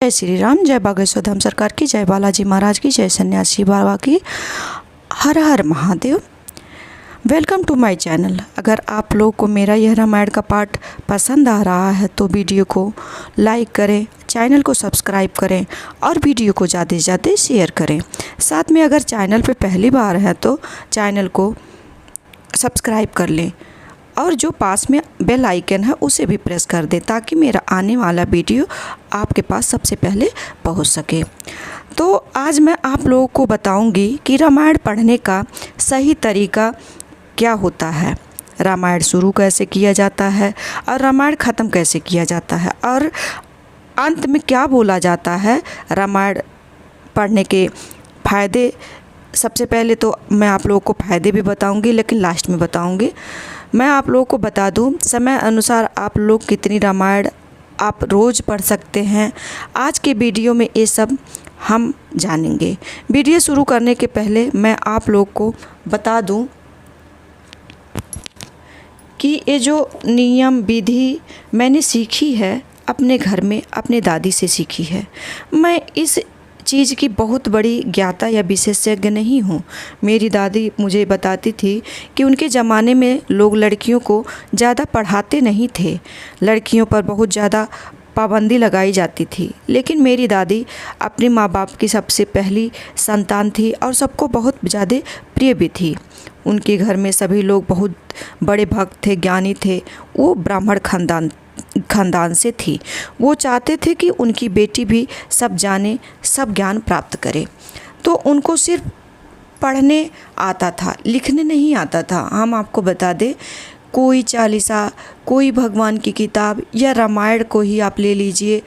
जय श्री राम, जय बागेश्वर धाम सरकार की, जय बालाजी महाराज की, जय सन्यासी बाबा की, हर हर Mahadev. Welcome to my channel. अगर आप लोग को मेरा यह रामायण का पाठ पसंद आ रहा है तो वीडियो को लाइक करें, चैनल को सब्सक्राइब करें और वीडियो को ज़्यादा से ज़्यादा शेयर करें। साथ में अगर चैनल पे पहली बार है तो चैनल को सब्सक्राइब कर लें और जो पास में बेल आइकन है उसे भी प्रेस कर दें ताकि मेरा आने वाला वीडियो आपके पास सबसे पहले पहुंच सके। तो आज मैं आप लोगों को बताऊंगी कि रामायण पढ़ने का सही तरीका क्या होता है, रामायण शुरू कैसे किया जाता है और रामायण ख़त्म कैसे किया जाता है और अंत में क्या बोला जाता है। रामायण पढ़ने के फ़ायदे, सबसे पहले तो मैं आप लोगों को फ़ायदे भी बताऊंगी लेकिन लास्ट में बताऊंगी। मैं आप लोगों को बता दूं समय अनुसार आप लोग कितनी रामायण आप रोज़ पढ़ सकते हैं। आज के वीडियो में ये सब हम जानेंगे। वीडियो शुरू करने के पहले मैं आप लोग को बता दूं कि ये जो नियम विधि मैंने सीखी है अपने घर में अपने दादी से सीखी है। मैं इस चीज़ की बहुत बड़ी ज्ञाता या विशेषज्ञ नहीं हूँ। मेरी दादी मुझे बताती थी कि उनके ज़माने में लोग लड़कियों को ज़्यादा पढ़ाते नहीं थे, लड़कियों पर बहुत ज़्यादा पाबंदी लगाई जाती थी। लेकिन मेरी दादी अपने माँ बाप की सबसे पहली संतान थी और सबको बहुत ज़्यादा प्रिय भी थी। उनके घर में सभी लोग बहुत बड़े भक्त थे, ज्ञानी थे। वो ब्राह्मण खानदान से थी। वो चाहते थे कि उनकी बेटी भी सब जाने, सब ज्ञान प्राप्त करे। तो उनको सिर्फ पढ़ने आता था, लिखने नहीं आता था। हम आपको बता दें, कोई चालीसा, कोई भगवान की किताब या रामायण को ही आप ले लीजिए,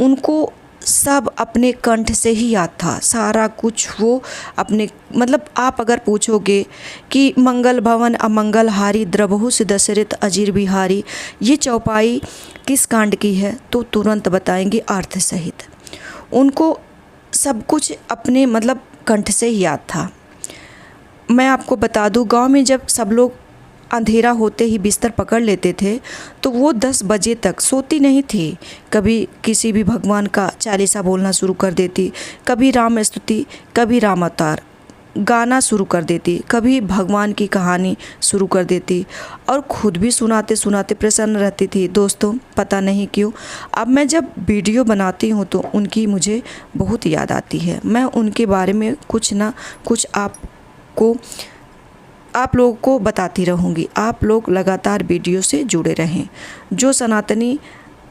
उनको सब अपने कंठ से ही याद था। सारा कुछ वो अपने, मतलब आप अगर पूछोगे कि मंगल भवन अमंगल हारी द्रबहु से दशरथ अजीर बिहारी, ये चौपाई किस कांड की है तो तुरंत बताएंगे अर्थ सहित। उनको सब कुछ अपने मतलब कंठ से ही याद था। मैं आपको बता दूं, गांव में जब सब लोग अंधेरा होते ही बिस्तर पकड़ लेते थे तो वो 10 बजे तक सोती नहीं थी। कभी किसी भी भगवान का चालीसा बोलना शुरू कर देती, कभी राम स्तुति, कभी राम अवतार गाना शुरू कर देती, कभी भगवान की कहानी शुरू कर देती और ख़ुद भी सुनाते सुनाते प्रसन्न रहती थी। दोस्तों, पता नहीं क्यों अब मैं जब वीडियो बनाती हूँ तो उनकी मुझे बहुत याद आती है। मैं उनके बारे में कुछ ना कुछ आप लोगों को बताती रहूँगी। आप लोग लगातार वीडियो से जुड़े रहें। जो सनातनी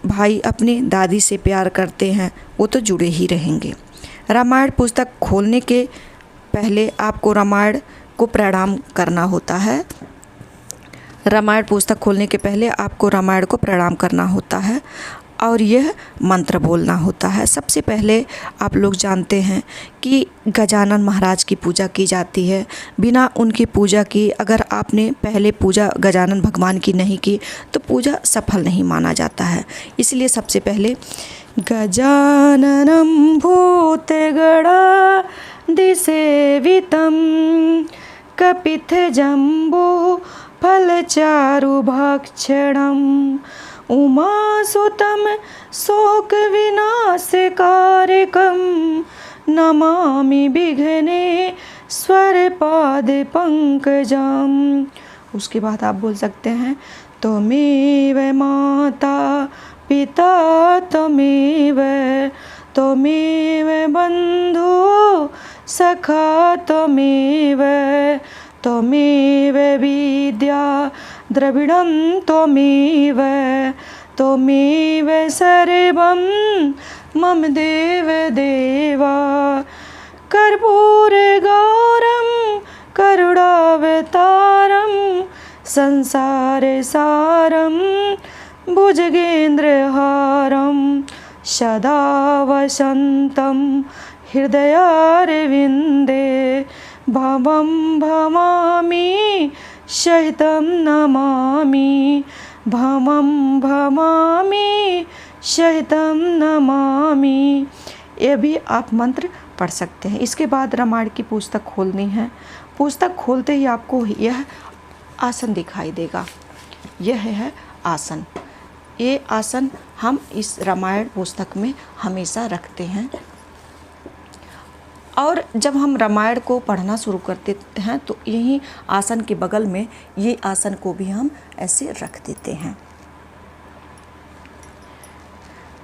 भाई अपने दादी से प्यार करते हैं वो तो जुड़े ही रहेंगे। रामायण पुस्तक खोलने के पहले आपको रामायण को प्रणाम करना होता है। रामायण पुस्तक खोलने के पहले आपको रामायण को प्रणाम करना होता है और यह मंत्र बोलना होता है। सबसे पहले आप लोग जानते हैं कि गजानन महाराज की पूजा की जाती है। बिना उनकी पूजा की अगर आपने पहले पूजा गजानन भगवान की नहीं की तो पूजा सफल नहीं माना जाता है। इसलिए सबसे पहले गजाननं भूतगणाधिसेवितं कपित्थजम्बो फलचारुभक्षणम् उमासुतं शोकविनाशकारकं नमामि विघ्नेश्वरपादपङ्कजम्। उसके बाद आप बोल सकते हैं त्वमेव माता पिता त्वमेव बन्धु सखा त्वमेव विद्या द्रविणं त्वमेव सर्वं मम देवा कर्पूरगौरं करुणावतारं संसारसारं भुजगेन्द्रहारं सदा वसन्तं हृदयारविन्दे भवं भवामि सहितं नमामि भवामि सहितं नमामि। ये भी आप मंत्र पढ़ सकते हैं। इसके बाद रामायण की पुस्तक खोलनी है। पुस्तक खोलते ही आपको यह आसन दिखाई देगा। यह है आसन। ये आसन हम इस रामायण पुस्तक में हमेशा रखते हैं। और जब हम रामायण को पढ़ना शुरू करते हैं तो यहीं आसन के बगल में ये आसन को भी हम ऐसे रख देते हैं।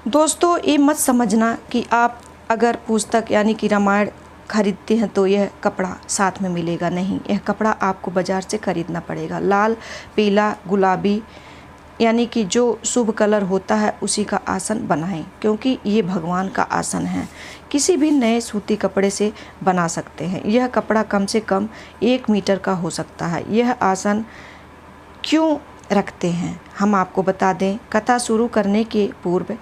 दोस्तों, ये मत समझना कि आप अगर पुस्तक यानी कि रामायण खरीदते हैं तो यह कपड़ा साथ में मिलेगा। नहीं, यह कपड़ा आपको बाज़ार से खरीदना पड़ेगा। लाल, पीला, गुलाबी यानी कि जो शुभ कलर होता है उसी का आसन बनाएं, क्योंकि ये भगवान का आसन है। किसी भी नए सूती कपड़े से बना सकते हैं। यह कपड़ा कम से कम 1 मीटर का हो सकता है। यह आसन क्यों रखते हैं हम आपको बता दें। कथा शुरू करने के पूर्व,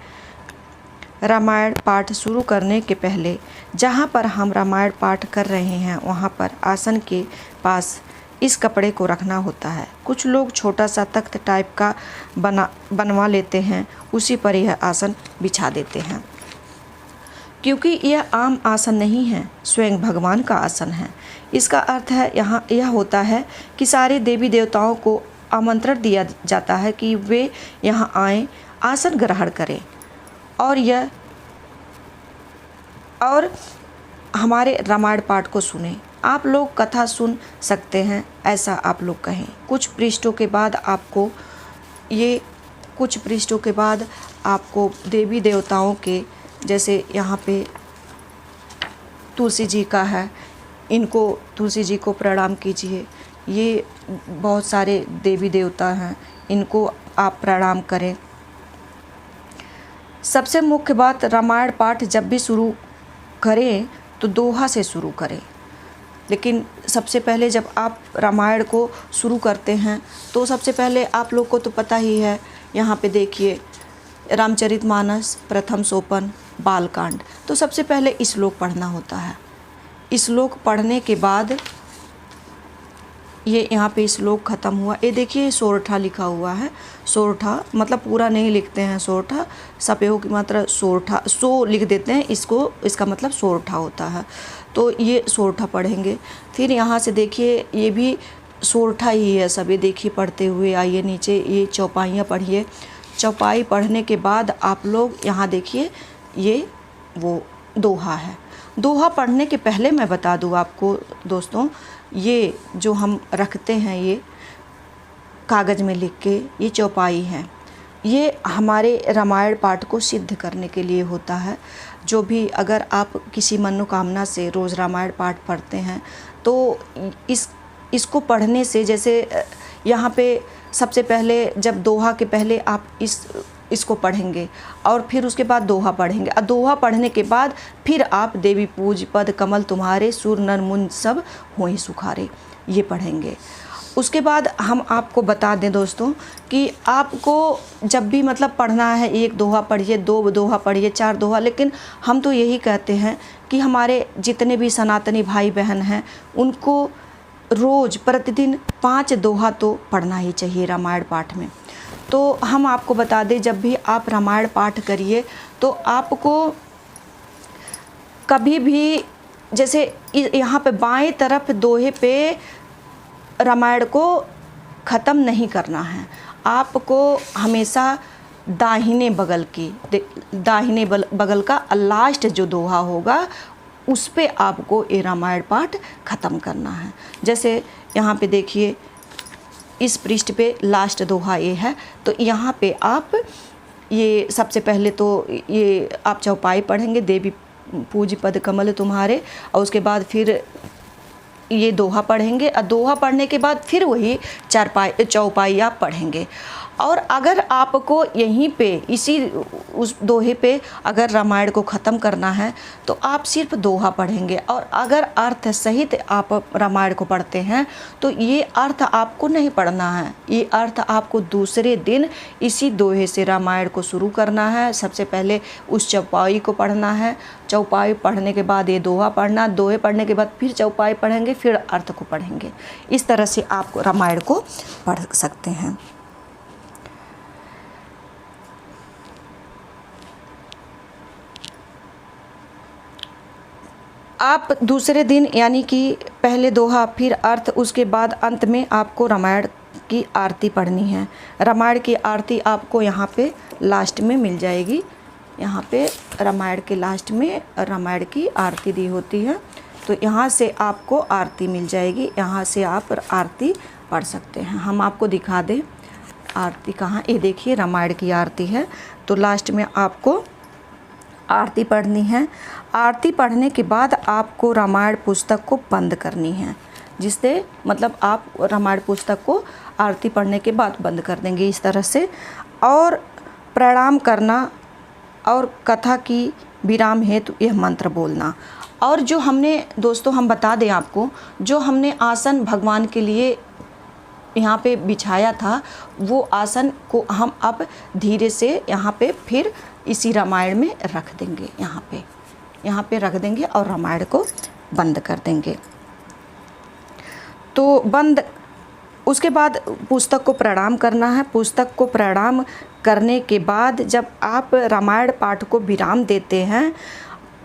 रामायण पाठ शुरू करने के पहले जहाँ पर हम रामायण पाठ कर रहे हैं वहाँ पर आसन के पास इस कपड़े को रखना होता है। कुछ लोग छोटा सा तख्त टाइप का बनवा लेते हैं, उसी पर यह आसन बिछा देते हैं, क्योंकि यह आम आसन नहीं है, स्वयं भगवान का आसन है। इसका अर्थ है यहाँ यह होता है कि सारे देवी देवताओं को आमंत्रण दिया जाता है कि वे यहाँ आएँ, आसन ग्रहण करें और हमारे रामायण पाठ को सुने। आप लोग कथा सुन सकते हैं, ऐसा आप लोग कहें। कुछ पृष्ठों के बाद आपको देवी देवताओं के, जैसे यहाँ पे तुलसी जी का है, इनको तुलसी जी को प्रणाम कीजिए। ये बहुत सारे देवी देवता हैं, इनको आप प्रणाम करें। सबसे मुख्य बात, रामायण पाठ जब भी शुरू करें तो दोहा से शुरू करें। लेकिन सबसे पहले जब आप रामायण को शुरू करते हैं तो सबसे पहले आप लोग को तो पता ही है, यहाँ पे देखिए रामचरितमानस प्रथम सोपान बालकांड, तो सबसे पहले श्लोक पढ़ना होता है। श्लोक पढ़ने के बाद ये यहाँ पे श्लोक ख़त्म हुआ। ये देखिए सोरठा लिखा हुआ है। सोरठा मतलब पूरा नहीं लिखते हैं, सोरठा सपेहो की मात्रा सोरठा, सो लिख देते हैं इसको, इसका मतलब सोरठा होता है। तो ये सोरठा पढ़ेंगे। फिर यहाँ से देखिए ये भी सोरठा ही है सब। ये देखिए पढ़ते हुए आइए नीचे, ये चौपाइयाँ पढ़िए। चौपाई पढ़ने के बाद आप लोग यहाँ देखिए ये वो दोहा है। दोहा पढ़ने के पहले मैं बता दूँ आपको दोस्तों, ये जो हम रखते हैं ये कागज़ में लिख के, ये चौपाई है, ये हमारे रामायण पाठ को सिद्ध करने के लिए होता है। जो भी अगर आप किसी मनोकामना से रोज़ रामायण पाठ पढ़ते हैं तो इसको पढ़ने से, जैसे यहाँ पे सबसे पहले जब दोहा के पहले आप इसको पढ़ेंगे और फिर उसके बाद दोहा पढ़ेंगे, और दोहा पढ़ने के बाद फिर आप देवी पूज पद कमल तुम्हारे सुर नर मुंज सब होई सुखारे, ये पढ़ेंगे। उसके बाद हम आपको बता दें दोस्तों कि आपको जब भी मतलब पढ़ना है, 1 दोहा पढ़िए, 2 दोहा पढ़िए, 4 दोहा, लेकिन हम तो यही कहते हैं कि हमारे जितने भी सनातनी भाई बहन हैं उनको रोज़ प्रतिदिन 5 दोहा तो पढ़ना ही चाहिए रामायण पाठ में। तो हम आपको बता दें, जब भी आप रामायण पाठ करिए तो आपको कभी भी, जैसे यहाँ पे बाएं तरफ दोहे पे रामायण को ख़त्म नहीं करना है, आपको हमेशा दाहिने बगल का लास्ट जो दोहा होगा उस पे आपको ये रामायण पाठ ख़त्म करना है। जैसे यहाँ पे देखिए इस पृष्ठ पे लास्ट दोहा ये है, तो यहाँ पे आप ये सबसे पहले तो ये आप चौपाई पढ़ेंगे, देवी पूज पद कमल तुम्हारे, और उसके बाद फिर ये दोहा पढ़ेंगे, और दोहा पढ़ने के बाद फिर वही चौपाई आप पढ़ेंगे। और अगर आपको यहीं पे इसी उस दोहे पे अगर रामायण को ख़त्म करना है तो आप सिर्फ दोहा पढ़ेंगे, और अगर अर्थ सहित आप रामायण को पढ़ते हैं तो ये अर्थ आपको नहीं पढ़ना है, ये अर्थ आपको दूसरे दिन इसी दोहे से रामायण को शुरू करना है। सबसे पहले उस चौपाई को पढ़ना है, चौपाई पढ़ने के बाद ये दोहा पढ़ना, दोहे पढ़ने के बाद फिर चौपाई पढ़ेंगे, फिर अर्थ को पढ़ेंगे। इस तरह से आप रामायण को पढ़ सकते हैं। आप दूसरे दिन यानी कि पहले दोहा फिर अर्थ, उसके बाद अंत में आपको रामायण की आरती पढ़नी है। रामायण की आरती आपको यहाँ पे लास्ट में मिल जाएगी। यहाँ पे रामायण के लास्ट में रामायण की आरती दी होती है, तो यहाँ से आपको आरती मिल जाएगी, यहाँ से आप आरती पढ़ सकते हैं। हम आपको दिखा दें आरती कहाँ, ये देखिए रामायण की आरती है, तो लास्ट में आपको आरती पढ़नी है। आरती पढ़ने के बाद आपको रामायण पुस्तक को बंद करनी है, जिससे मतलब आप रामायण पुस्तक को आरती पढ़ने के बाद बंद कर देंगे इस तरह से। और प्रणाम करना और कथा की विराम हेतु यह मंत्र बोलना। और जो हमने दोस्तों हम बता दें आपको, जो हमने आसन भगवान के लिए यहाँ पे बिछाया था, वो आसन को हम अब धीरे से यहाँ पे फिर इसी रामायण में रख देंगे। यहाँ पे रख देंगे और रामायण को बंद कर देंगे। तो बंद, उसके बाद पुस्तक को प्रणाम करना है। पुस्तक को प्रणाम करने के बाद जब आप रामायण पाठ को विराम देते हैं,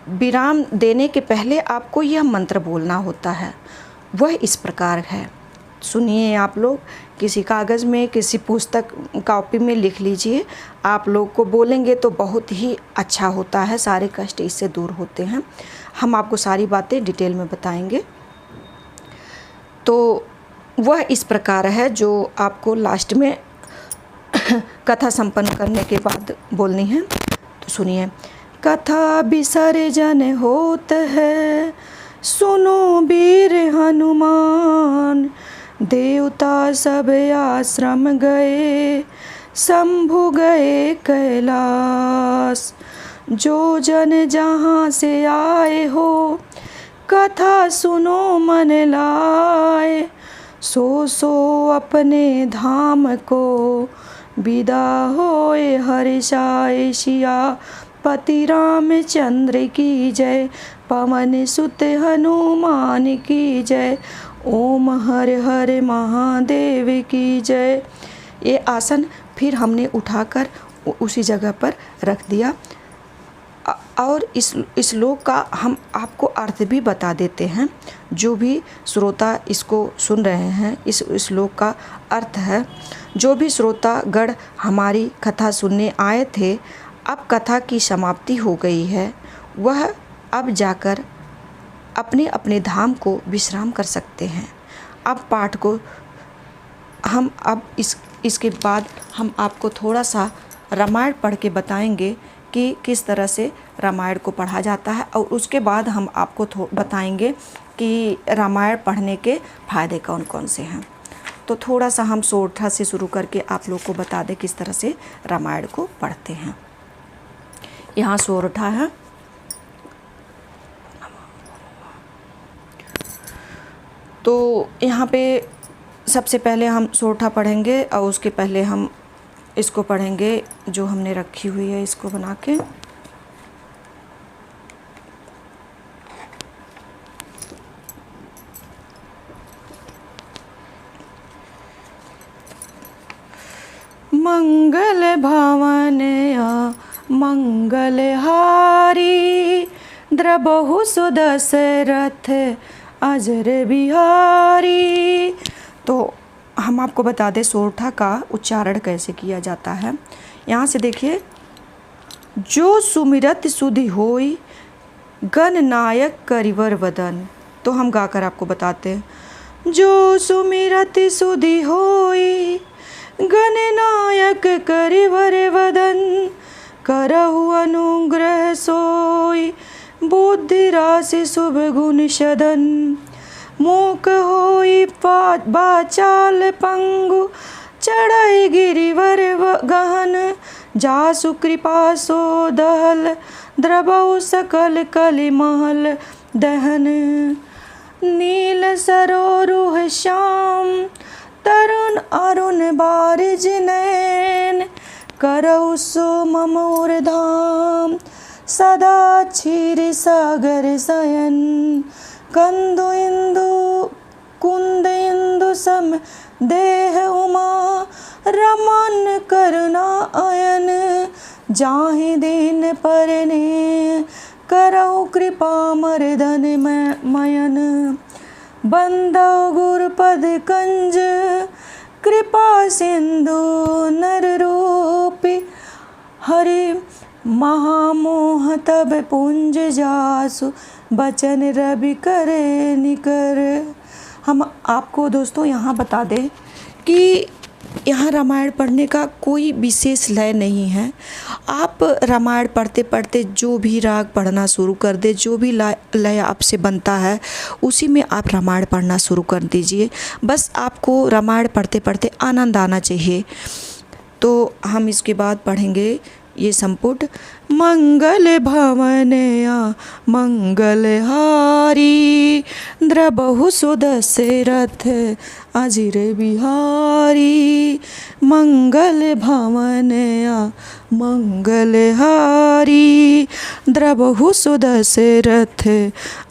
विराम देने के पहले आपको यह मंत्र बोलना होता है। वह इस प्रकार है, सुनिए आप लोग, किसी कागज़ में किसी पुस्तक कॉपी में लिख लीजिए। आप लोग को बोलेंगे तो बहुत ही अच्छा होता है, सारे कष्ट इससे दूर होते हैं। हम आपको सारी बातें डिटेल में बताएंगे। तो वह इस प्रकार है जो आपको लास्ट में कथा संपन्न करने के बाद बोलनी है। तो सुनिए। कथा विसर्जन होत है, सुनो वीर हनुमान, देवता सब आश्रम गए, शंभु गए कैलाश, जो जन जहाँ से आए हो, कथा सुनो मन लाए, सो अपने धाम को विदा होए हर्षाए, सिया पति रामचंद्र की जय, पवन सुत हनुमान की जय, ओम हर हर महादेव की जय। ये आसन फिर हमने उठाकर उसी जगह पर रख दिया। और इस श्लोक का हम आपको अर्थ भी बता देते हैं। जो भी श्रोता इसको सुन रहे हैं, इस श्लोक का अर्थ है, जो भी श्रोतागण हमारी कथा सुनने आए थे, अब कथा की समाप्ति हो गई है, वह अब जाकर अपने अपने धाम को विश्राम कर सकते हैं। अब पाठ को हम अब इसके बाद हम आपको थोड़ा सा रामायण पढ़ के बताएंगे कि किस तरह से रामायण को पढ़ा जाता है, और उसके बाद हम आपको बताएंगे कि रामायण पढ़ने के फ़ायदे कौन कौन से हैं। तो थोड़ा सा हम सोरठा से शुरू करके आप लोग को बता दें किस तरह से रामायण को पढ़ते हैं। यहाँ सोरठा है। तो यहाँ पे सबसे पहले हम सोरठा पढ़ेंगे, और उसके पहले हम इसको पढ़ेंगे जो हमने रखी हुई है, इसको बना के। मंगल भवन मंगल हारी, द्रबहु सुदशरथ अजर बिहारी। तो हम आपको बता दें सोरठा का उच्चारण कैसे किया जाता है। यहाँ से देखिए, जो सुमिरत सुधि होई, गण नायक करिवर वदन। तो हम गाकर आपको बताते हैं। जो सुमिरत सुधि होई, गण नायक करिवर वदन, करहु अनुग्रह सोई, बुद्धि राशि शुभ गुण सदन, मूक होई बाचाल पंगु, चढ़ई गिरिवर गहन, जासु कृपा सो दहल, द्रबहु सकल कलि महल दहन, नील सरोरुह श्याम, तरुण अरुण बारिज नैन, करहु सो ममोर धाम, सदा क्षीर सागर शयन, कंदु इंदु कुंद इंदु सम देह उमा, रमन करुणा अयन, जाहि दीन परने, करहु कृपा मर्दन मयन, बंदौ गुरुपद कंज, कृपा सिंधु नर रूपी, हरे महामोह तब पुंज जासु, बचन रवि करे निकर। हम आपको दोस्तों यहाँ बता दें कि यहाँ रामायण पढ़ने का कोई विशेष लय नहीं है। आप रामायण पढ़ते पढ़ते जो भी राग पढ़ना शुरू कर दे, जो भी लय आपसे बनता है उसी में आप रामायण पढ़ना शुरू कर दीजिए। बस आपको रामायण पढ़ते पढ़ते आनंद आना चाहिए। तो हम इसके बाद पढ़ेंगे ये संपुट। मंगल भवनया मंगलहारी, द्रबहु सुदशरथ अजिर बिहारी। मंगल भवनया मंगलहारी, द्रबहु सुदशरथ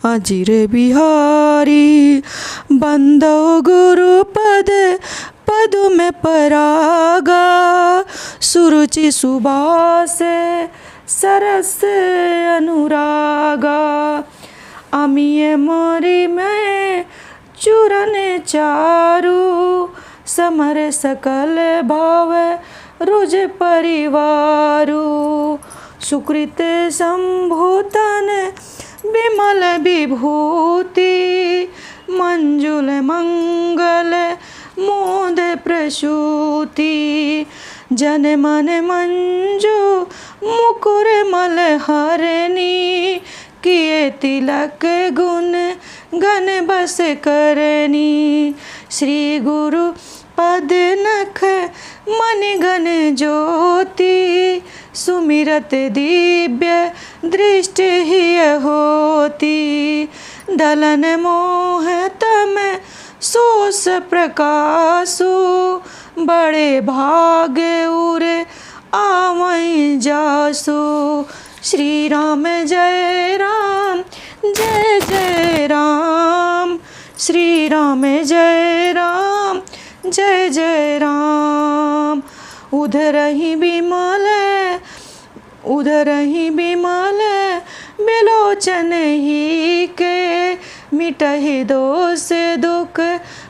अजिर बिहारी। बंदो गुरुपद पदु में परागा, सुरुचि सुबास सरस अनुरागा। अमिय मोरी में चूरन चारु, समर सकल भाव रुज परिवारु। सुकृत संभूतन विमल विभूति, मंजुल मंगल मोद प्रसूति। जन मन मंजू मुकुर मल हरनी, किए तिलक गुण गण बस करनी। श्री गुरु पद नख मन गण ज्योति, सुमिरत दिव्य दृष्टि ही होती। दलन मोह तम सोस प्रकाशु, बड़े भाग उरे आवै जासु। श्री राम जय राम जय जय राम, श्री राम जय राम जय जय राम। उधरहि विमल बिलोचन ही के, मिटहि दोष दुख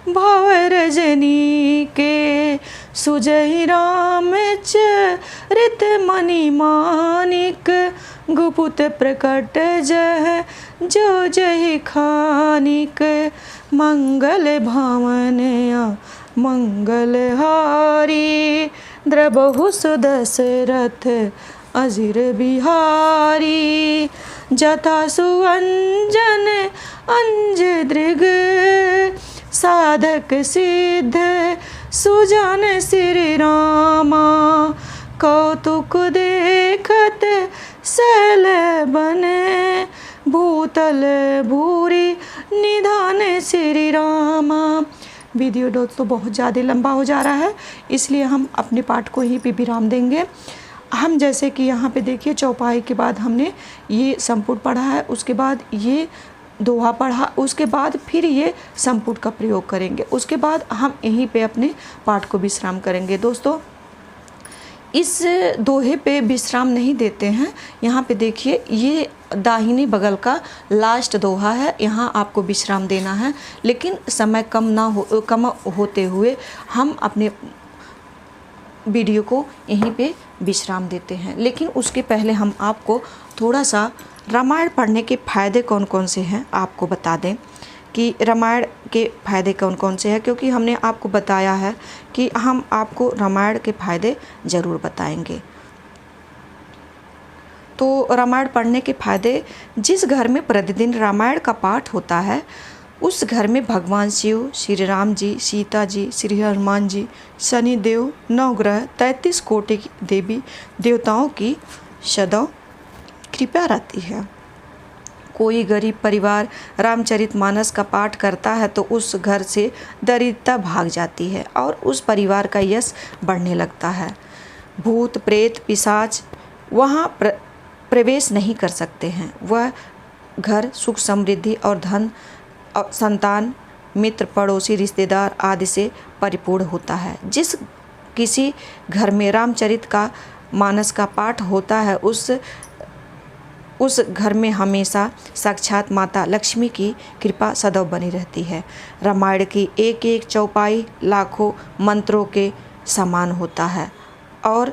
भव रजनी के। सुजहि राम चरित मणि मानिक, गुपुत प्रकट जह जो जहि खानिक। मंगल भवनया मंगलहारी, द्रबहु सुदशरथ अजिर बिहारी। जथा सुअंजन अंज दृग, साधक सिद्ध सुजान श्री रामा। कौतुक देखत शैल बने, भूतल भूरी निधान श्री रामा। वीडियो दोस्तों बहुत ज़्यादा लंबा हो जा रहा है, इसलिए हम अपने पाठ को यहीं पे विराम देंगे। हम जैसे कि यहाँ पे देखिए चौपाई के बाद हमने ये संपुट पढ़ा है, उसके बाद ये दोहा पढ़ा, उसके बाद फिर ये संपुट का प्रयोग करेंगे, उसके बाद हम यहीं पे अपने पाठ को विश्राम करेंगे। दोस्तों इस दोहे पे विश्राम नहीं देते हैं। यहाँ पे देखिए ये दाहिनी बगल का लास्ट दोहा है, यहाँ आपको विश्राम देना है, लेकिन समय कम होते हुए हम अपने वीडियो को यहीं पे विश्राम देते हैं। लेकिन उसके पहले हम आपको थोड़ा सा रामायण पढ़ने के फ़ायदे कौन कौन से हैं आपको बता दें कि रामायण के फ़ायदे कौन कौन से हैं, क्योंकि हमने आपको बताया है कि हम आपको रामायण के फ़ायदे ज़रूर बताएंगे। तो रामायण पढ़ने के फ़ायदे, जिस घर में प्रतिदिन रामायण का पाठ होता है उस घर में भगवान शिव, श्री राम जी, सीता जी, श्री हनुमान जी, शनि देव, नवग्रह, 33 कोटि देवी देवताओं की सदैव कृपा रहती है। कोई गरीब परिवार रामचरितमानस का पाठ करता है तो उस घर से दरिद्रता भाग जाती है और उस परिवार का यश बढ़ने लगता है। भूत प्रेत पिशाच वहाँ प्रवेश नहीं कर सकते हैं। वह घर सुख समृद्धि और धन और संतान, मित्र, पड़ोसी, रिश्तेदार आदि से परिपूर्ण होता है। जिस किसी घर में रामचरित का मानस का पाठ होता है उस उस घर में हमेशा साक्षात माता लक्ष्मी की कृपा सदैव बनी रहती है। रामायण की एक एक चौपाई लाखों मंत्रों के समान होता है और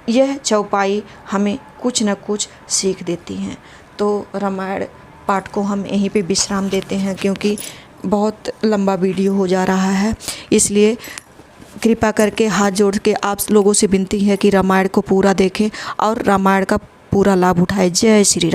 यह चौपाई हमें कुछ न कुछ सीख देती हैं। तो रामायण पाठ को हम यहीं पे विश्राम देते हैं, क्योंकि बहुत लंबा वीडियो हो जा रहा है। इसलिए कृपा करके हाथ जोड़ के आप लोगों से विनती है कि रामायण को पूरा देखें और रामायण का पूरा लाभ उठाएं। जय श्री राम।